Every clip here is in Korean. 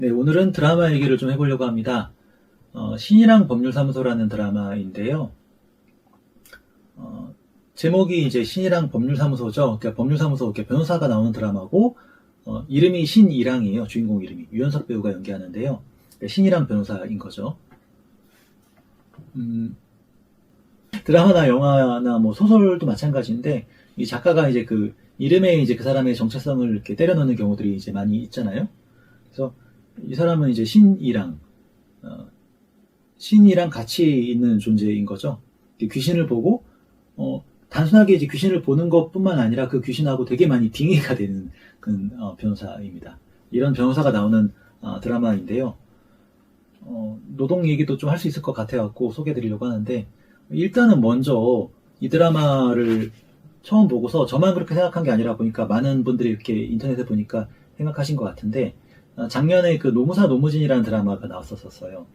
네, 오늘은 드라마 얘기를 좀 해보려고 합니다. 신이랑 법률사무소라는 드라마인데요. 제목이 이제 신이랑 법률사무소죠. 그러니까 법률사무소 이렇게 변호사가 나오는 드라마고, 이름이 신이랑이에요. 주인공 이름이. 유연석 배우가 연기하는데요. 그러니까 신이랑 변호사인 거죠. 드라마나 영화나 뭐 소설도 마찬가지인데, 이 작가가 이제 그 이름에 이제 그 사람의 정체성을 이렇게 때려넣는 경우들이 이제 많이 있잖아요. 그래서 이 사람은 이제 신이랑 같이 있는 존재인 거죠. 귀신을 보고, 단순하게 이제 귀신을 보는 것 뿐만 아니라 그 귀신하고 되게 많이 빙의가 되는 변호사입니다. 이런 변호사가 나오는 드라마인데요. 노동 얘기도 좀 할 수 있을 것 같아갖고 소개해 드리려고 하는데, 일단은 먼저 이 드라마를 처음 보고서 저만 그렇게 생각한 게 아니라 보니까 많은 분들이 이렇게 인터넷에 보니까 생각하신 것 같은데, 작년에 그 노무사 노무진이라는 드라마가 나왔었어요.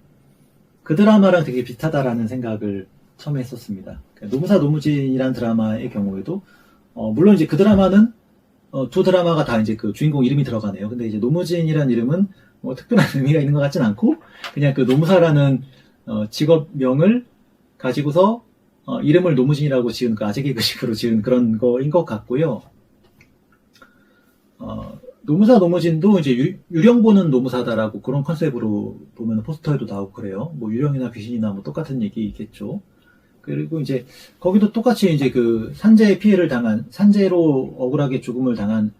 그 드라마랑 되게 비슷하다라는 생각을 처음에 했었습니다. 노무사 노무진이라는 드라마의 경우에도, 물론 이제 그 드라마는, 두 드라마가 다 이제 그 주인공 이름이 들어가네요. 근데 이제 노무진이라는 이름은 뭐 특별한 의미가 있는 것 같진 않고, 그냥 그 노무사라는, 직업명을 가지고서, 이름을 노무진이라고 지은 그 아재 개그식으로 지은 그런 거인 것 같고요. 노무사 노무진도 이제 유령 보는 노무사다라고 그런 컨셉으로 보면 포스터에도 나오고 그래요. 뭐 유령이나 귀신이나 뭐 똑같은 얘기겠죠. 그리고 이제 거기도 똑같이 이제 그 산재로 억울하게 죽음을 당한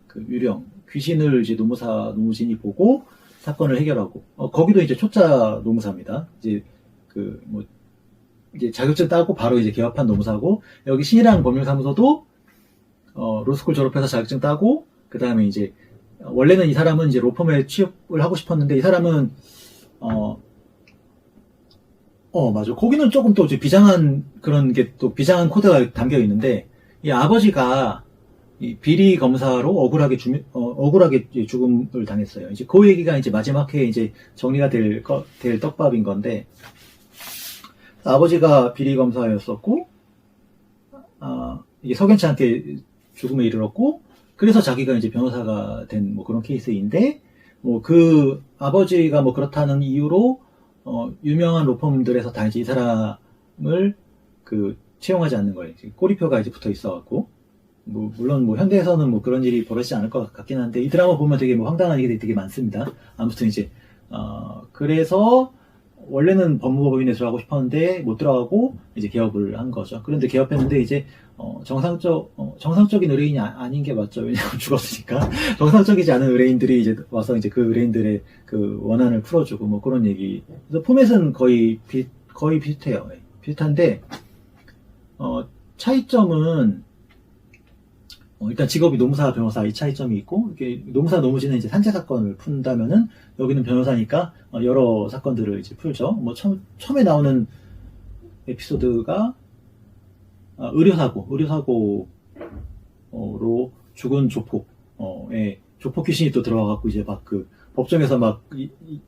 그 유령, 귀신을 이제 노무사 노무진이 보고 사건을 해결하고, 거기도 이제 초짜 노무사입니다. 이제 그 뭐 이제 자격증 따고 바로 이제 개업한 노무사고, 여기 신이랑 법률사무소도 로스쿨 졸업해서 자격증 따고, 그 다음에 이제, 원래는 이 사람은 이제 로펌에 취업을 하고 싶었는데, 이 사람은, 맞아. 거기는 조금 또 이제 비장한, 그런 게 또 비장한 코드가 담겨 있는데, 이 아버지가 이 비리 검사로 억울하게 죽음을 당했어요. 이제 그 얘기가 이제 마지막 회에 이제 정리가 될 떡밥인 건데, 아버지가 비리 검사였었고, 이게 석연치 않게 죽음에 이르렀고, 그래서 자기가 이제 변호사가 된 뭐 그런 케이스인데, 뭐 그 아버지가 뭐 그렇다는 이유로, 유명한 로펌들에서 다 이제 이 사람을 그 채용하지 않는 거예요. 꼬리표가 이제 붙어 있어갖고, 뭐 물론 뭐 현대에서는 뭐 그런 일이 벌어지지 않을 것 같긴 한데, 이 드라마 보면 되게 뭐 황당한 얘기들이 되게 많습니다. 아무튼 이제, 그래서, 원래는 법무법인에 들어가고 싶었는데 못 들어가고 이제 개업을 한 거죠. 그런데 개업했는데 이제 정상적인 의뢰인이 아닌 게 맞죠. 왜냐하면 죽었으니까. 정상적이지 않은 의뢰인들이 이제 와서 이제 그 의뢰인들의 그 원한을 풀어주고 뭐 그런 얘기. 그래서 포맷은 거의 비슷해요. 비슷한데 차이점은 일단 직업이 노무사, 변호사 이 차이점이 있고, 이게 노무사, 노무진은 이제 산재 사건을 푼다면은 여기는 변호사니까 여러 사건들을 이제 풀죠. 뭐 처음에 나오는 에피소드가 의료사고로 죽은 조폭 귀신이 또 들어와갖고 이제 막 그 법정에서 막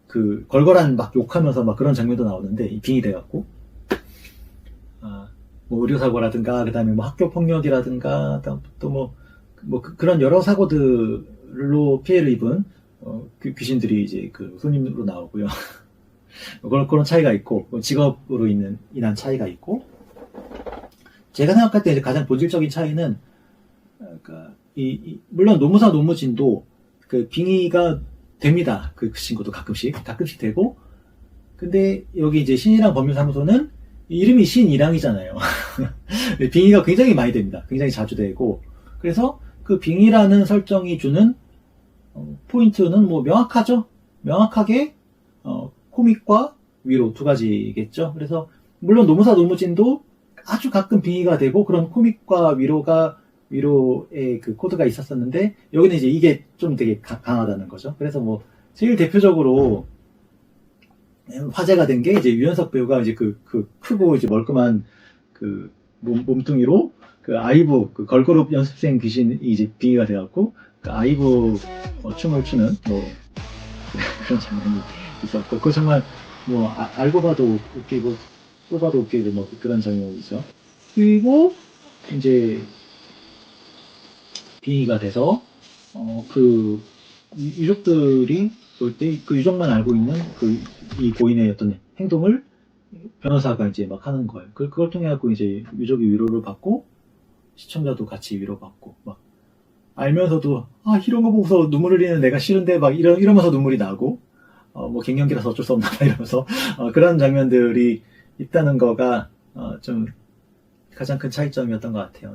그 걸걸한 막 욕하면서 막 그런 장면도 나오는데 이 빙이 돼갖고 뭐 의료사고라든가, 그 다음에 뭐 학교폭력이라든가, 또 그런 여러 사고들로 피해를 입은, 귀신들이 이제 그 손님으로 나오고요. 그런 차이가 있고, 직업으로 인한 차이가 있고, 제가 생각할 때 이제 가장 본질적인 차이는, 그러니까 물론 노무사 노무진도 그 빙의가 됩니다. 그 친구도 가끔씩 되고, 근데 여기 이제 신이랑 법률사무소는 이름이 신이랑이잖아요. 빙의가 굉장히 많이 됩니다. 굉장히 자주 되고. 그래서 그 빙의라는 설정이 주는 포인트는 뭐 명확하죠. 명확하게 코믹과 위로 두 가지겠죠. 그래서 물론 노무사 노무진도 아주 가끔 빙의가 되고 그런 코믹과 위로의 그 코드가 있었었는데, 여기는 이제 이게 좀 되게 강하다는 거죠. 그래서 뭐 제일 대표적으로 화제가 된 게 이제 유연석 배우가 이제 그 크고 이제 멀끔한 그 몸뚱이로 그 아이브 그 걸그룹 연습생 귀신이 이제 빙의가 돼갖고 그 아이브 춤을 추는 뭐 그런 장면이 있었고, 그거 정말 뭐 알고 봐도 웃기고 또 봐도 웃기고 뭐 그런 장면이죠. 그리고 이제 빙의가 돼서 그 유족들이 그 유족만 알고 있는 이 고인의 어떤 행동을 변호사가 이제 막 하는 거예요. 그걸 통해 갖고 이제 유족이 위로를 받고 시청자도 같이 위로받고 막 알면서도 이런 거 보고서 눈물 흘리는 내가 싫은데 막 이러면서 눈물이 나고 뭐 갱년기라서 어쩔 수 없나 봐 이러면서 그런 장면들이 있다는 거가 좀 가장 큰 차이점이었던 것 같아요.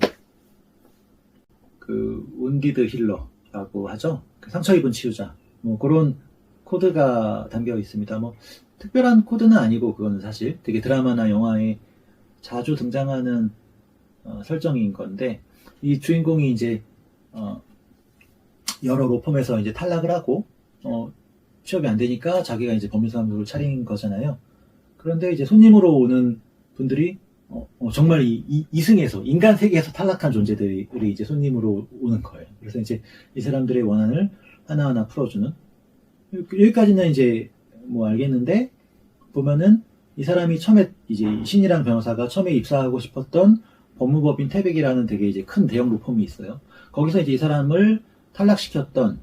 그 운디드 힐러라고 하죠. 그 상처 입은 치유자 뭐 그런 코드가 담겨 있습니다. 뭐 특별한 코드는 아니고 그거는 사실 되게 드라마나 영화에 자주 등장하는 설정인 건데 이 주인공이 이제 여러 로펌에서 이제 탈락을 하고 취업이 안 되니까 자기가 이제 법률사무소를 차린 거잖아요. 그런데 이제 손님으로 오는 분들이 정말 이승에서 인간 세계에서 탈락한 존재들이 이제 손님으로 오는 거예요. 그래서 이제 이 사람들의 원한을 하나하나 풀어주는 여기까지는 이제 뭐 알겠는데 보면은 이 사람이 처음에 이제 신이랑 변호사가 처음에 입사하고 싶었던 법무법인 태백이라는 되게 이제 큰 대형 로펌이 있어요. 거기서 이제 이 사람을 탈락시켰던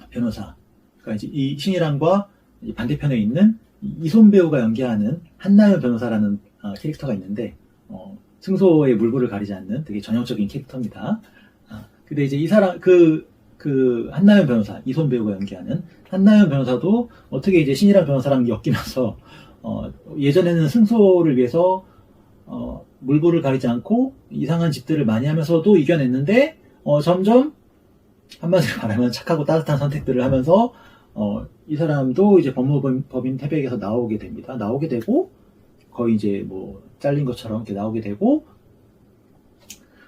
변호사, 그러니까 이제 이 신이랑과 반대편에 있는 이손 배우가 연기하는 한나연 변호사라는 캐릭터가 있는데 승소의 물불을 가리지 않는 되게 전형적인 캐릭터입니다. 근데 이제 이 사람 그 한나연 변호사, 이손 배우가 연기하는 한나연 변호사도 어떻게 이제 신이랑 변호사랑 엮이면서 예전에는 승소를 위해서 물불을 가리지 않고 이상한 짓들을 많이 하면서도 이겨냈는데 점점 한마디로 말하면 착하고 따뜻한 선택들을 하면서 이 사람도 이제 법무법인 태백에서 나오게 됩니다. 나오게 되고 거의 이제 뭐 잘린 것처럼 이렇게 나오게 되고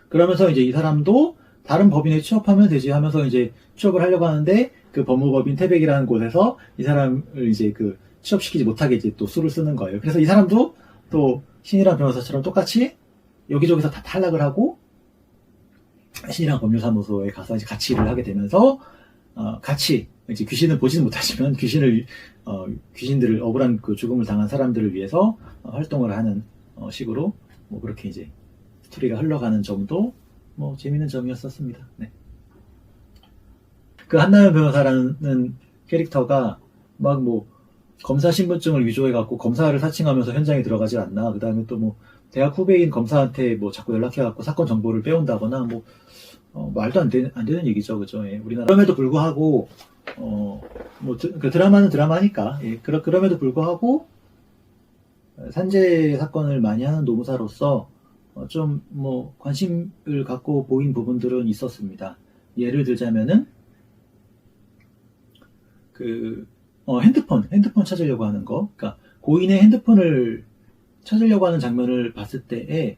그러면서 이제 이 사람도 다른 법인에 취업하면 되지 하면서 이제 취업을 하려고 하는데 그 법무법인 태백이라는 곳에서 이 사람을 이제 그 취업시키지 못하게 이제 또 수를 쓰는 거예요. 그래서 이 사람도 또 신이랑 변호사처럼 똑같이 여기저기서 다 탈락을 하고 신이랑 법률사무소에 가서 이제 같이 일을 하게 되면서 같이 이제 귀신을 보지는 못하지만 귀신들을 억울한 그 죽음을 당한 사람들을 위해서 활동을 하는 식으로 뭐 그렇게 이제 스토리가 흘러가는 점도 뭐 재밌는 점이었었습니다. 네. 그 한나연 변호사라는 캐릭터가 막 뭐 검사 신분증을 위조해갖고 검사를 사칭하면서 현장에 들어가질 않나. 그 다음에 또 뭐 대학 후배인 검사한테 뭐 자꾸 연락해갖고 사건 정보를 빼온다거나 뭐 말도 안 되는 얘기죠, 그죠? 예, 우리나라. 그럼에도 불구하고 뭐 그 드라마는 드라마니까 예, 그럼에도 불구하고 산재 사건을 많이 하는 노무사로서 좀 뭐 관심을 갖고 보인 부분들은 있었습니다. 예를 들자면은 그 핸드폰 찾으려고 하는 거, 그러니까 고인의 핸드폰을 찾으려고 하는 장면을 봤을 때에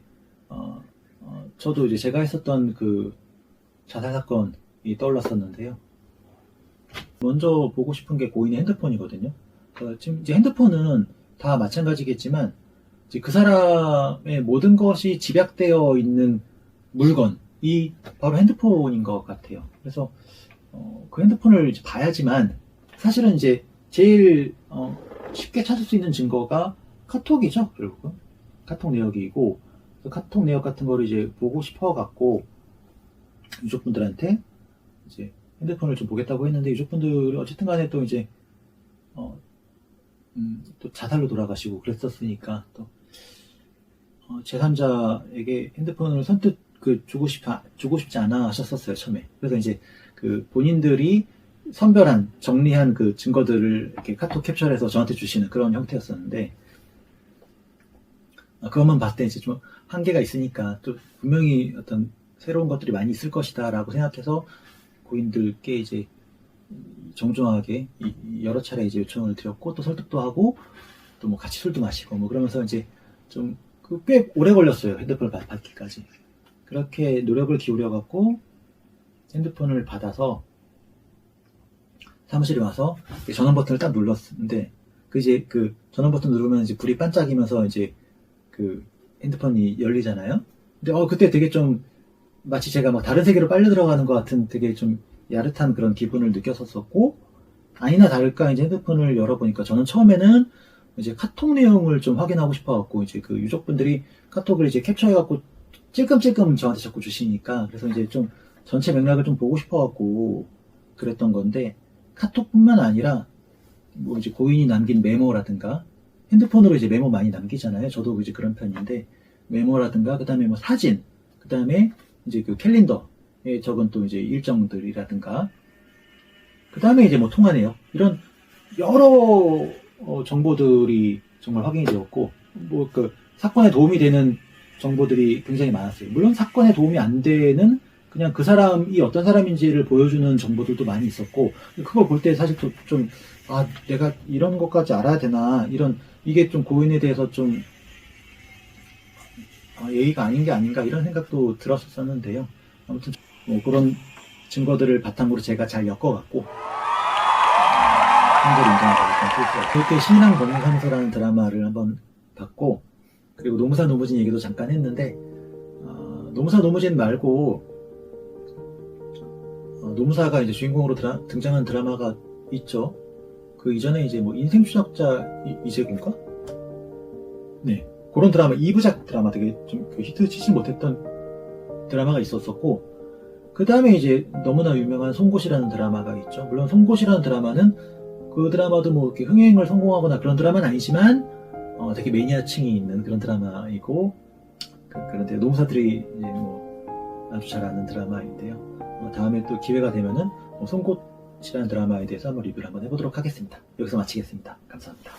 저도 이제 제가 했었던 그 자살 사건이 떠올랐었는데요. 먼저 보고 싶은 게 고인의 핸드폰이거든요. 지금 이제 핸드폰은 다 마찬가지겠지만 이제 그 사람의 모든 것이 집약되어 있는 물건이 바로 핸드폰인 것 같아요. 그래서 그 핸드폰을 이제 봐야지만 사실은 이제 제일 쉽게 찾을 수 있는 증거가 카톡이죠. 결국은 카톡 내역이고 카톡 내역 같은 거를 이제 보고 싶어 갖고 유족분들한테 이제 핸드폰을 좀 보겠다고 했는데 유족분들이 어쨌든 간에 또 이제 또 자살로 돌아가시고 그랬었으니까 또 제3자에게 핸드폰을 선뜻 주고 싶지 않아 하셨었어요, 처음에. 그래서 이제 그 본인들이 선별한, 정리한 그 증거들을 이렇게 카톡 캡처해서 저한테 주시는 그런 형태였었는데, 그것만 봤을 때 이제 좀 한계가 있으니까 또 분명히 어떤 새로운 것들이 많이 있을 것이다 라고 생각해서 고인들께 이제 정중하게 여러 차례 이제 요청을 드렸고 또 설득도 하고 또 뭐 같이 술도 마시고 뭐 그러면서 이제 좀 꽤 오래 걸렸어요. 핸드폰을 받기까지. 그렇게 노력을 기울여 갖고 핸드폰을 받아서 사무실에 와서 전원 버튼을 딱 눌렀는데 이제 그 전원 버튼 누르면 이제 불이 반짝이면서 이제 그 핸드폰이 열리잖아요. 근데 그때 되게 좀 마치 제가 막 다른 세계로 빨려 들어가는 것 같은 되게 좀 야릇한 그런 기분을 느꼈었고, 아니나 다를까 이제 핸드폰을 열어보니까 저는 처음에는 이제 카톡 내용을 좀 확인하고 싶어갖고 이제 그 유족분들이 카톡을 이제 캡처해갖고 찔끔찔끔 저한테 자꾸 주시니까 그래서 이제 좀 전체 맥락을 좀 보고 싶어갖고 그랬던 건데 카톡뿐만 아니라 뭐 이제 고인이 남긴 메모라든가 핸드폰으로 이제 메모 많이 남기잖아요. 저도 이제 그런 편인데 메모라든가 그다음에 뭐 사진, 그다음에 이제 그 캘린더에 적은 또 이제 일정들이라든가 그다음에 이제 뭐 통화네요. 이런 여러 정보들이 정말 확인이 되었고 뭐 그 사건에 도움이 되는 정보들이 굉장히 많았어요. 물론 사건에 도움이 안 되는 그냥 그 사람이 어떤 사람인지를 보여주는 정보들도 많이 있었고 그걸 볼 때 사실 좀 내가 이런 것까지 알아야 되나 이게 좀 고인에 대해서 좀 예의가 아닌 게 아닌가 이런 생각도 들었었는데요. 아무튼 뭐 그런 증거들을 바탕으로 제가 잘 엮어갖고 판결 인정을 받았던 케이스예요. 그때 신랑 법무사무소라는 드라마를 한번 봤고 그리고 노무사 노무진 얘기도 잠깐 했는데 노무사 노무진 말고 노무사가 이제 주인공으로 등장한 드라마가 있죠. 그 이전에 이제 뭐 인생추적자 이재군가? 네. 그런 드라마, 2부작 드라마 되게 좀 히트 치지 못했던 드라마가 있었었고, 그 다음에 이제 너무나 유명한 송곳이라는 드라마가 있죠. 물론 송곳이라는 드라마는 그 드라마도 뭐 이렇게 흥행을 성공하거나 그런 드라마는 아니지만, 되게 매니아층이 있는 그런 드라마이고, 그런데 노무사들이 이제 뭐 아주 잘 아는 드라마인데요. 다음에 또 기회가 되면은 송곳이라는 드라마에 대해서 한번 리뷰를 한번 해보도록 하겠습니다. 여기서 마치겠습니다. 감사합니다.